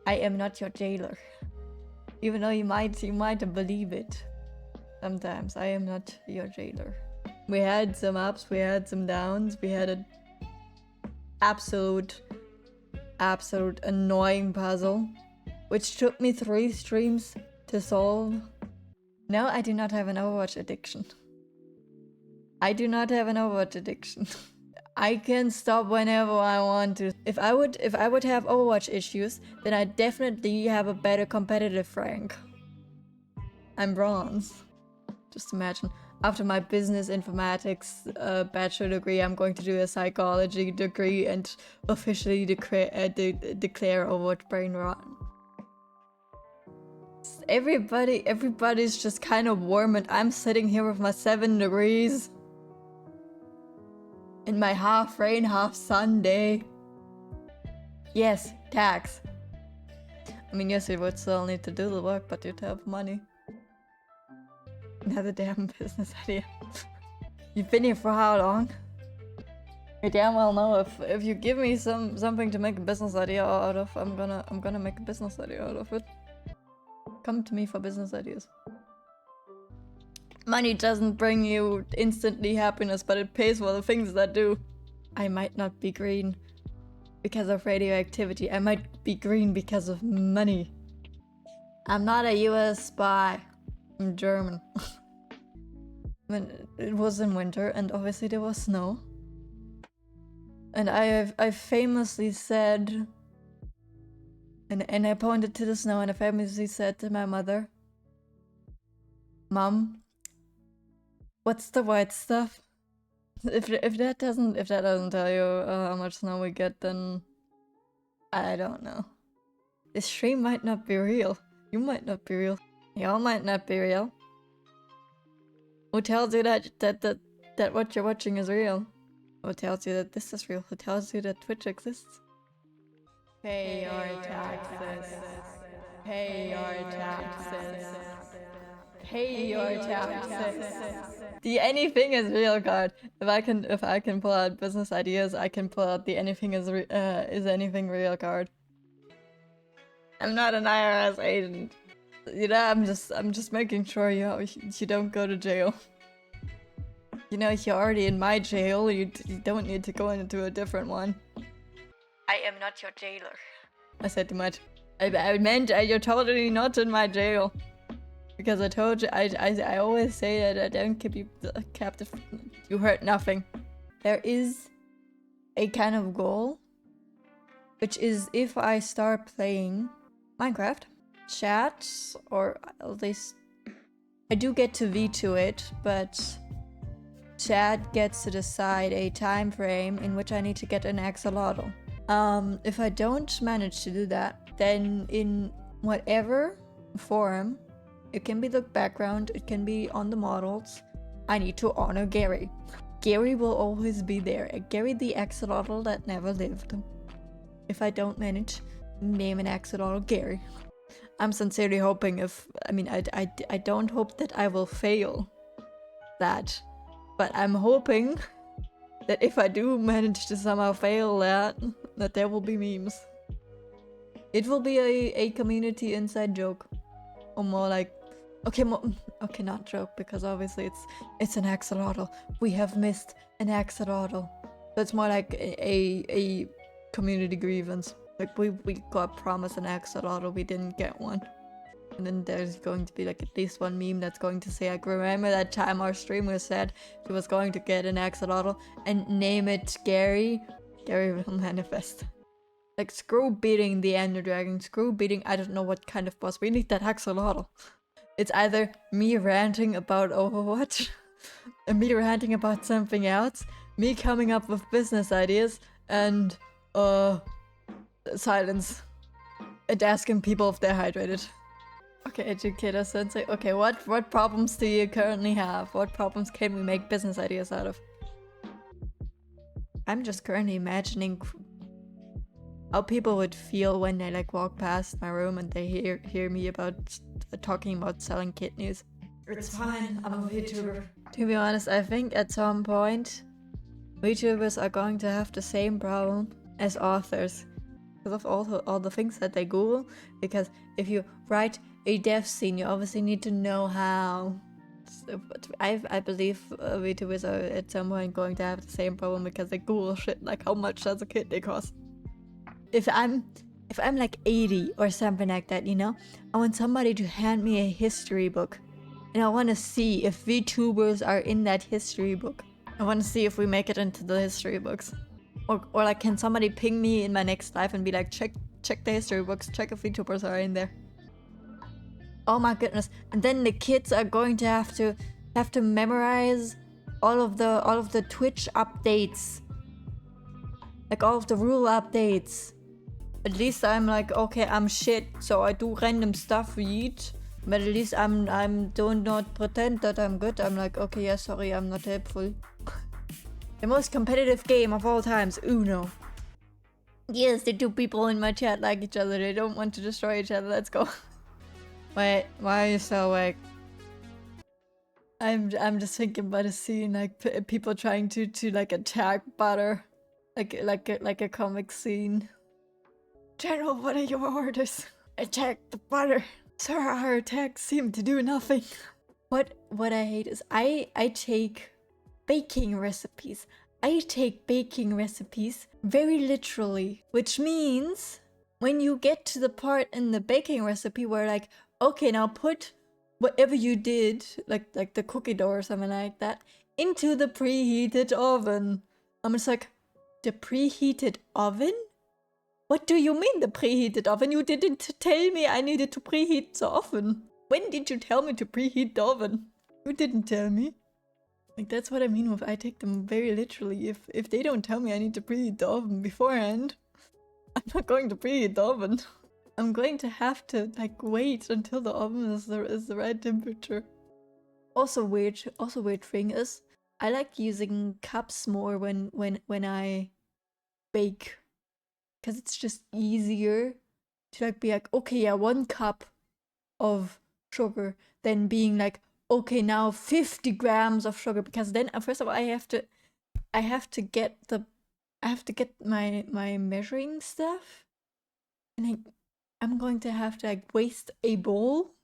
I am not your jailer. Even though you might believe it. Sometimes I am not your jailer. We had some ups, we had some downs, we had an absolute annoying puzzle, which took me 3 streams to solve. No, I do not have an Overwatch addiction. I do not have an Overwatch addiction. I can stop whenever I want to. If I would have Overwatch issues, then I definitely have a better competitive rank. I'm bronze. Just imagine. After my business informatics bachelor degree, I'm going to do a psychology degree and officially declare Overwatch brain rot. Everybody's just kind of warm, and I'm sitting here with my 7 degrees. In my half rain, half sun day. Yes, tax. I mean, yes, you would still need to do the work, but you'd have money. Another damn business idea. You've been here for how long? You damn well know if you give me something to make a business idea out of, I'm gonna make a business idea out of it. Come to me for business ideas. Money doesn't bring you instantly happiness, but it pays for the things that do. I might not be green because of radioactivity. I might be green because of money. I'm not a US spy. I'm German. When it was in winter, and obviously there was snow. And I famously said, and I pointed to the snow, and I famously said to my mother, "Mom, what's the white stuff?" If that doesn't tell you how much snow we get, then I don't know. This stream might not be real. You might not be real. Y'all might not be real. Who tells you that what you're watching is real? Who tells you that this is real? Who tells you that Twitch exists? Pay your taxes. Pay your taxes. Pay your taxes. The anything is real card. If I can pull out business ideas, I can pull out the anything is anything real card. I'm not an IRS agent. You know, I'm just making sure you don't go to jail. You know, you're already in my jail. You don't need to go into a different one. I am not your jailer. I said too much. I meant you're totally not in my jail. Because I told you, I always say that I don't keep you captive. You hurt nothing. There is a kind of goal, which is if I start playing Minecraft, chat, or at least I do get to veto it, but chat gets to decide a time frame in which I need to get an axolotl. If I don't manage to do that, then in whatever form, it can be the background, it can be on the models, I need to honor Gary. Gary will always be there. Gary the axolotl that never lived. If I don't manage, name an axolotl Gary. I'm sincerely hoping I don't hope that I will fail that. But I'm hoping that if I do manage to somehow fail that there will be memes. It will be a community inside joke. Or more like, okay, not joke, because obviously it's an axolotl. We have missed an axolotl. So it's more like a community grievance. Like we got promised an axolotl, we didn't get one. And then there's going to be like at least one meme that's going to say, like, remember that time our streamer said he was going to get an axolotl and name it Gary? Gary will manifest. Like, screw beating the Ender Dragon, screw beating I don't know what kind of boss, we need that axolotl. It's either me ranting about Overwatch, and me ranting about something else, me coming up with business ideas, and silence. And asking people if they're hydrated. Okay, educator sensei. Okay, what problems do you currently have? What problems can we make business ideas out of? I'm just currently imagining how people would feel when they like walk past my room and they hear me about talking about selling kidneys. It's fine, I'm a VTuber. To be honest, I think at some point VTubers are going to have the same problem as authors. of all the things that they Google. Because if you write a death scene, you obviously need to know how. So, but I believe VTubers are at some point going to have the same problem because they Google shit like how much does a kidney cost. If I'm like 80 or something like that, you know, I want somebody to hand me a history book, and I want to see if VTubers are in that history book. I want to see if we make it into the history books. Or like, can somebody ping me in my next life and be like, check the history books, check if VTubers are in there. Oh my goodness. And then the kids are going to have to memorize all of the Twitch updates. Like all of the rule updates. At least I'm like, okay, I'm shit, so I do random stuff read. But at least I'm do not pretend that I'm good. I'm like, okay, yeah, sorry, I'm not helpful. The most competitive game of all times, Uno. Yes, the two people in my chat like each other. They don't want to destroy each other. Let's go. Wait, why are you so awake? I'm just thinking about a scene like people trying to like attack Butter, like a comic scene. General, what are your orders? Attack the Butter. Sir, our attacks seem to do nothing. What I hate is I take baking recipes. I take baking recipes very literally, which means when you get to the part in the baking recipe where like, okay, now put whatever you did, like the cookie dough or something like that, into the preheated oven. I'm just like, the preheated oven? What do you mean the preheated oven? You didn't tell me I needed to preheat the oven. When did you tell me to preheat the oven? You didn't tell me. Like, that's what I mean with I take them very literally. If they don't tell me I need to preheat the oven beforehand, I'm not going to preheat the oven. I'm going to have to like wait until the oven is the right temperature. Also weird thing is I like using cups more when I bake, because it's just easier to like be like, okay, yeah, 1 cup of sugar, than being like, okay, now 50 grams of sugar, because then first of all I have to get my measuring stuff, and I'm going to have to like waste a bowl